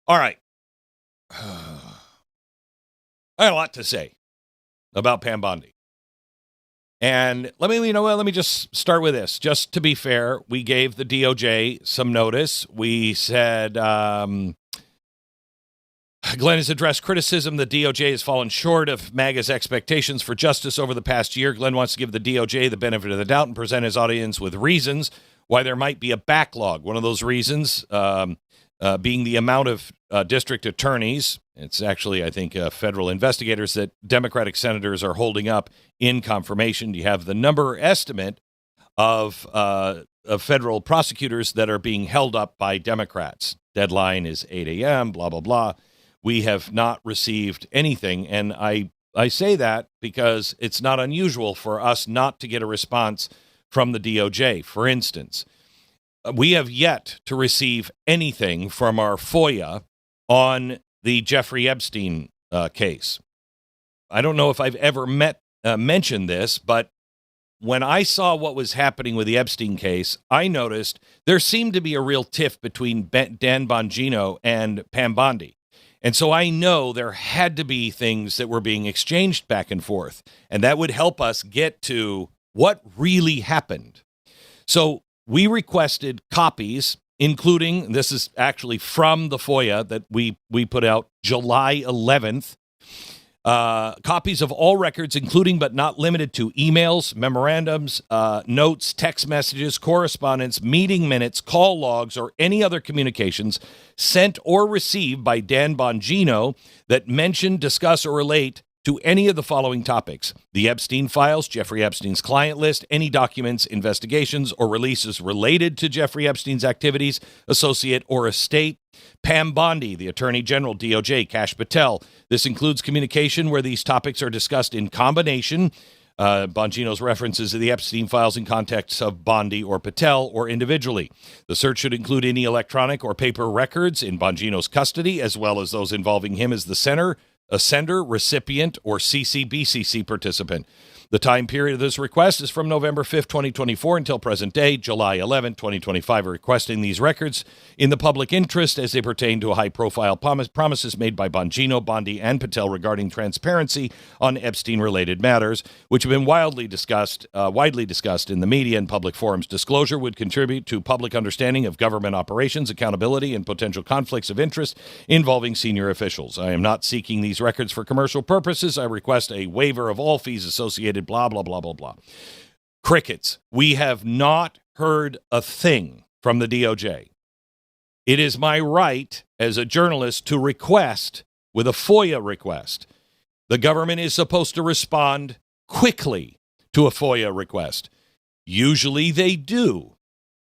All right. I got a lot to say about Pam Bondi. And let me just start with this. Just to be fair, we gave the DOJ some notice. We said Glenn has addressed criticism the DOJ has fallen short of MAGA's expectations for justice over the past year. Glenn wants to give the DOJ the benefit of the doubt and present his audience with reasons why there might be a backlog. One of those reasons being the amount of district attorneys. It's actually, I think, federal investigators that Democratic senators are holding up in confirmation. You have the number estimate of federal prosecutors that are being held up by Democrats. Deadline is 8 a.m., blah, blah, blah. We have not received anything, and I say that because it's not unusual for us not to get a response from the DOJ. For instance, we have yet to receive anything from our FOIA on the Jeffrey Epstein case. I don't know if I've ever mentioned this, but when I saw what was happening with the Epstein case, I noticed there seemed to be a real tiff between Dan Bongino and Pam Bondi. And so I know there had to be things that were being exchanged back and forth, and that would help us get to what really happened. So we requested copies, including, this is actually from the FOIA that we put out July 11th, copies of all records, including but not limited to emails, memorandums, notes, text messages, correspondence, meeting minutes, call logs, or any other communications sent or received by Dan Bongino that mention, discuss, or relate to any of the following topics: the Epstein files, Jeffrey Epstein's client list, any documents, investigations, or releases related to Jeffrey Epstein's activities, associate, or estate; Pam Bondi, the Attorney General, DOJ, Kash Patel. This includes communication where these topics are discussed in combination. Bongino's references to the Epstein files in context of Bondi or Patel or individually. The search should include any electronic or paper records in Bongino's custody, as well as those involving him as the sender, recipient, or CCBCC participant. The time period of this request is from November 5th, 2024 until present day, July 11th, 2025. We're requesting these records in the public interest as they pertain to high-profile promises made by Bongino, Bondi, and Patel regarding transparency on Epstein-related matters, which have been widely discussed in the media and public forums. Disclosure would contribute to public understanding of government operations, accountability, and potential conflicts of interest involving senior officials. I am not seeking these records for commercial purposes. I request a waiver of all fees associated, blah, blah, blah, blah, blah. Crickets. We have not heard a thing from the DOJ. It is my right as a journalist to request with a FOIA request. The government is supposed to respond quickly to a FOIA request. Usually they do.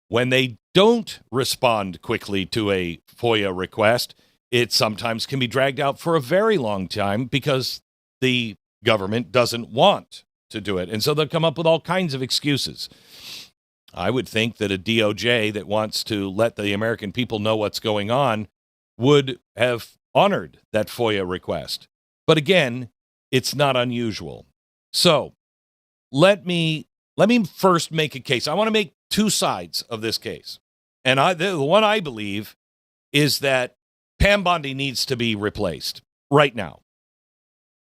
When they don't respond quickly to a FOIA request, it sometimes can be dragged out for a very long time because the government doesn't want to do it. And so they'll come up with all kinds of excuses. I would think that a DOJ that wants to let the American people know what's going on would have honored that FOIA request. But again, it's not unusual. So let me first make a case. I want to make two sides of this case. And the one I believe is that Pam Bondi needs to be replaced right now.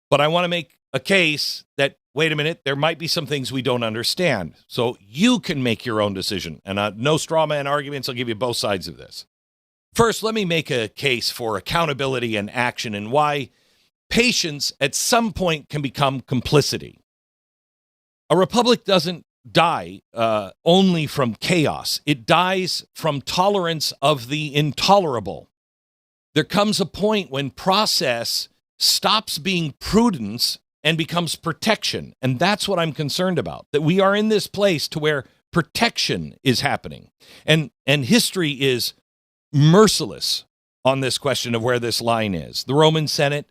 But I want to make a case that, wait a minute, there might be some things we don't understand. So you can make your own decision. And no straw man arguments. I'll give you both sides of this. First, let me make a case for accountability and action and why patience at some point can become complicity. A republic doesn't die only from chaos. It dies from tolerance of the intolerable. There comes a point when process stops being prudence and becomes protection. And that's what I'm concerned about, that we are in this place to where protection is happening. And history is merciless on this question of where this line is. The Roman Senate,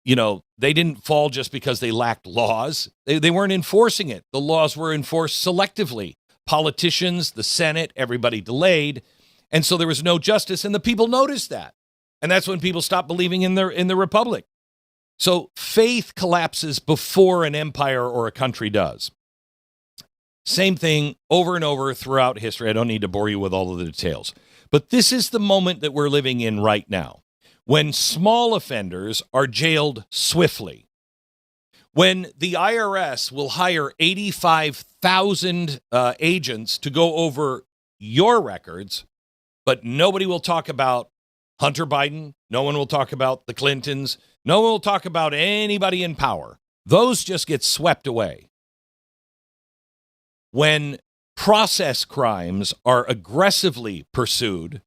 they didn't fall just because they lacked laws. They weren't enforcing it. The laws were enforced selectively. Politicians, the Senate, everybody delayed. And so there was no justice, and the people noticed that. And that's when people stopped believing in the republic. So faith collapses before an empire or a country does. Same thing over and over throughout history. I don't need to bore you with all of the details. But this is the moment that we're living in right now. when small offenders are jailed swiftly, when the IRS will hire 85,000 agents to go over your records, but nobody will talk about Hunter Biden, no one will talk about the Clintons, no one will talk about anybody in power. Those just get swept away. When process crimes are aggressively pursued,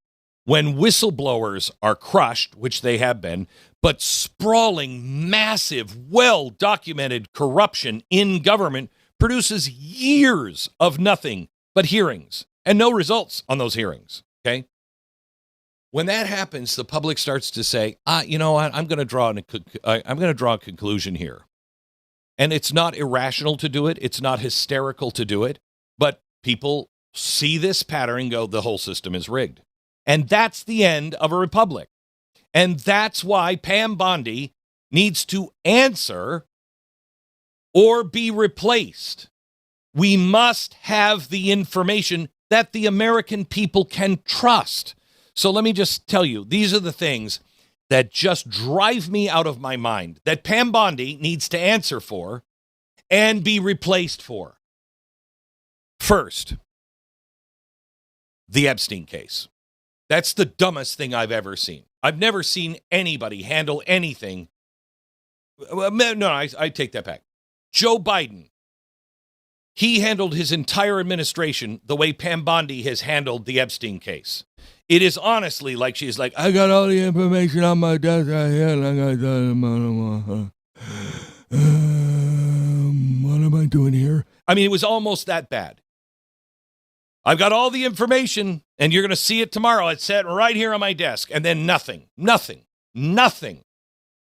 when whistleblowers are crushed, which they have been, but sprawling, massive, well-documented corruption in government produces years of nothing but hearings and no results on those hearings, okay? When that happens, the public starts to say, you know what, I'm going to draw a conclusion here. And it's not irrational to do it. It's not hysterical to do it. But people see this pattern and go, the whole system is rigged. And that's the end of a republic. And that's why Pam Bondi needs to answer or be replaced. We must have the information that the American people can trust. So let me just tell you, these are the things that just drive me out of my mind that Pam Bondi needs to answer for and be replaced for. First, the Epstein case. That's the dumbest thing I've ever seen. I've never seen anybody handle anything. No, I take that back. Joe Biden, he handled his entire administration the way Pam Bondi has handled the Epstein case. It is honestly like she's like, I got all the information on my desk right here, and I got what am I doing here? I mean, it was almost that bad. I've got all the information, and you're going to see it tomorrow. It's set right here on my desk, and then nothing.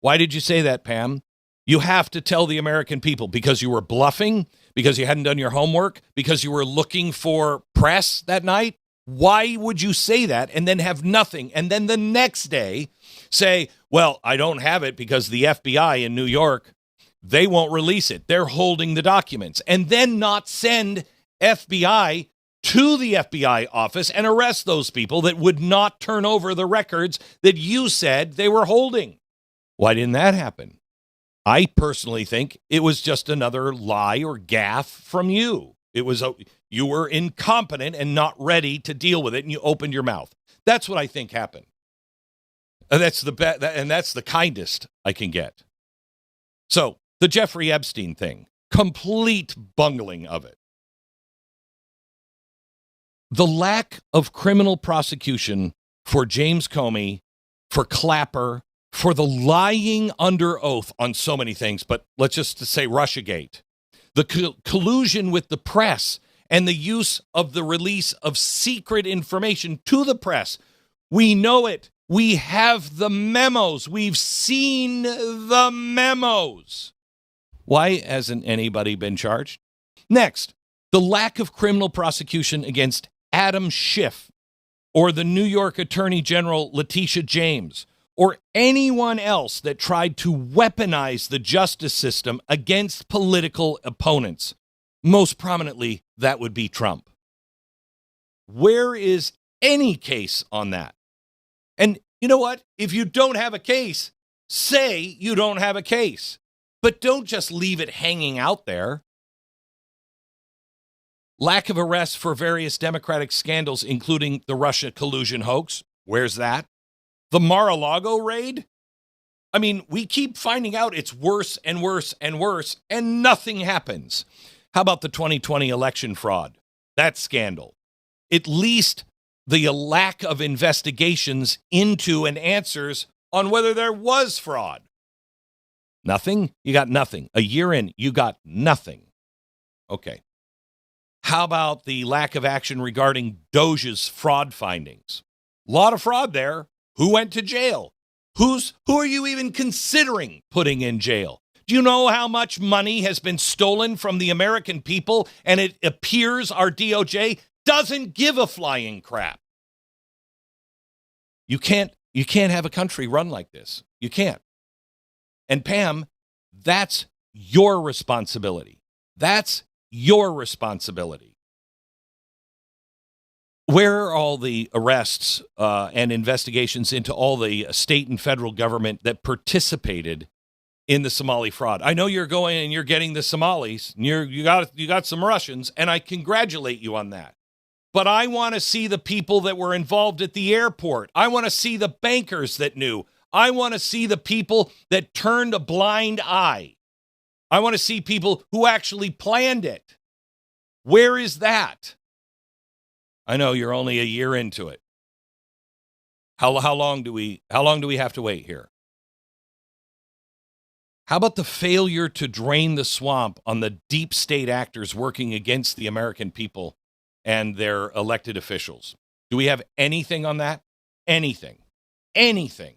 Why did you say that, Pam? You have to tell the American people because you were bluffing, because you hadn't done your homework, because you were looking for press that night. Why would you say that and then have nothing? And then the next day say, well, I don't have it because the FBI in New York, they won't release it. They're holding the documents. And then not send FBI to the FBI office and arrest those people that would not turn over the records that you said they were holding. Why didn't that happen? I personally think it was just another lie or gaffe from you. It was you were incompetent and not ready to deal with it, and you opened your mouth. That's what I think happened. And that's the kindest I can get. So the Jeffrey Epstein thing, complete bungling of it. The lack of criminal prosecution for James Comey, for Clapper, for the lying under oath on so many things, but let's just say Russiagate, the collusion with the press and the use of the release of secret information to the press. We know it. We have the memos. We've seen the memos. Why hasn't anybody been charged? Next, the lack of criminal prosecution against Adam Schiff or the New York Attorney General Letitia James or anyone else that tried to weaponize the justice system against political opponents. Most prominently, that would be Trump. Where is any case on that? And you know what? If you don't have a case, say you don't have a case. But don't just leave it hanging out there. Lack of arrests for various Democratic scandals, including the Russia collusion hoax. Where's that? The Mar-a-Lago raid? I mean, we keep finding out it's worse and worse and worse, and nothing happens. How about the 2020 election fraud? That scandal. At least the lack of investigations into and answers on whether there was fraud. Nothing? You got nothing. A year in, you got nothing. Okay. How about the lack of action regarding DOJ's fraud findings? A lot of fraud there. Who went to jail? Who are you even considering putting in jail? Do you know how much money has been stolen from the American people? And it appears our DOJ doesn't give a flying crap. You can't have a country run like this. You can't. And Pam, that's your responsibility. That's your responsibility. Where are all the arrests and investigations into all the state and federal government that participated in the Somali fraud? I know you're going and you're getting the Somalis. And you got some Russians, and I congratulate you on that. But I want to see the people that were involved at the airport. I want to see the bankers that knew. I want to see the people that turned a blind eye. I want to see people who actually planned it. Where is that? I know you're only a year into it. How long do we have to wait here? How about the failure to drain the swamp on the deep state actors working against the American people and their elected officials? Do we have anything on that? Anything. The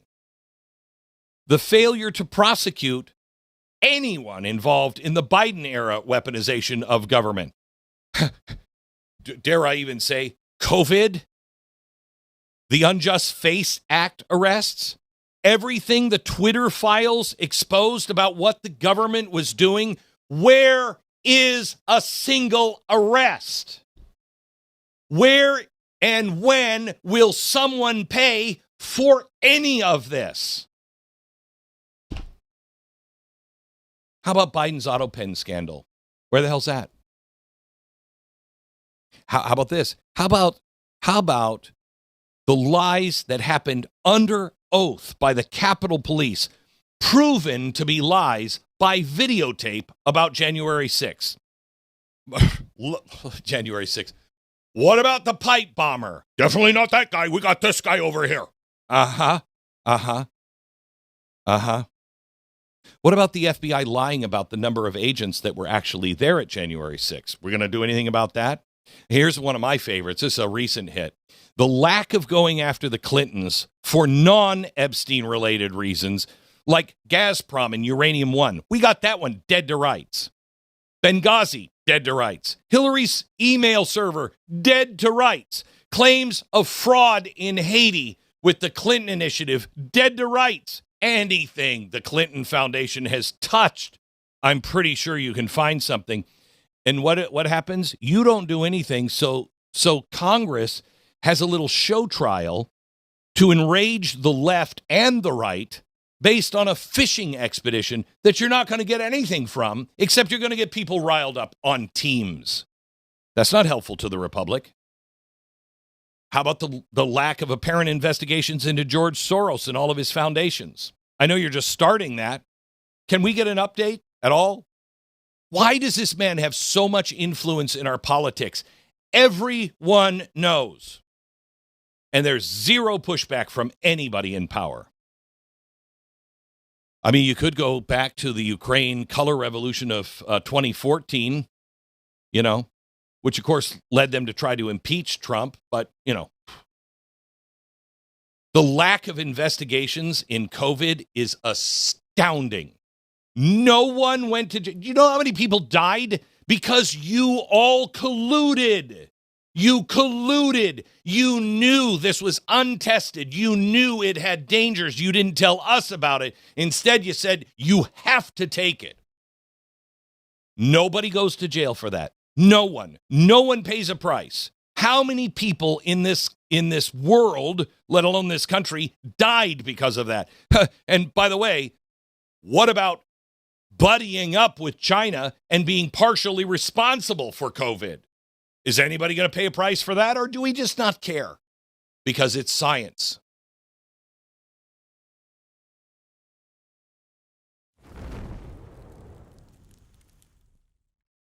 failure to prosecute anyone involved in the Biden-era weaponization of government. Dare I even say COVID? The Unjust Face Act arrests? Everything the Twitter files exposed about what the government was doing? Where is a single arrest? Where and when will someone pay for any of this? How about Biden's auto pen scandal? Where the hell's that? How about this? How about the lies that happened under oath by the Capitol Police, proven to be lies by videotape about January 6th? January 6th. What about the pipe bomber? Definitely not that guy. We got this guy over here. Uh-huh. What about the FBI lying about the number of agents that were actually there at January 6th? We're going to do anything about that? Here's one of my favorites. This is a recent hit. The lack of going after the Clintons for non-Epstein related reasons, like Gazprom and Uranium One. We got that one dead to rights. Benghazi, dead to rights. Hillary's email server, dead to rights. Claims of fraud in Haiti with the Clinton initiative, dead to rights. Anything the Clinton Foundation has touched, I'm pretty sure you can find something. And what happens? You don't do anything, so Congress has a little show trial to enrage the left and the right based on a fishing expedition that you're not going to get anything from, except you're going to get people riled up on teams. That's not helpful to the Republic. How about the lack of apparent investigations into George Soros and all of his foundations? I know you're just starting that. Can we get an update at all? Why does this man have so much influence in our politics? Everyone knows. And there's zero pushback from anybody in power. I mean, you could go back to the Ukraine color revolution of 2014, which of course led them to try to impeach Trump. But, the lack of investigations in COVID is astounding. No one went to jail. You know how many people died? Because you all colluded. You colluded. You knew this was untested. You knew it had dangers. You didn't tell us about it. Instead, you said, you have to take it. Nobody goes to jail for that. No one. No one pays a price. How many people in this world, let alone this country, died because of that? And by the way, what about buddying up with China and being partially responsible for COVID? Is anybody going to pay a price for that, or do we just not care? Because it's science.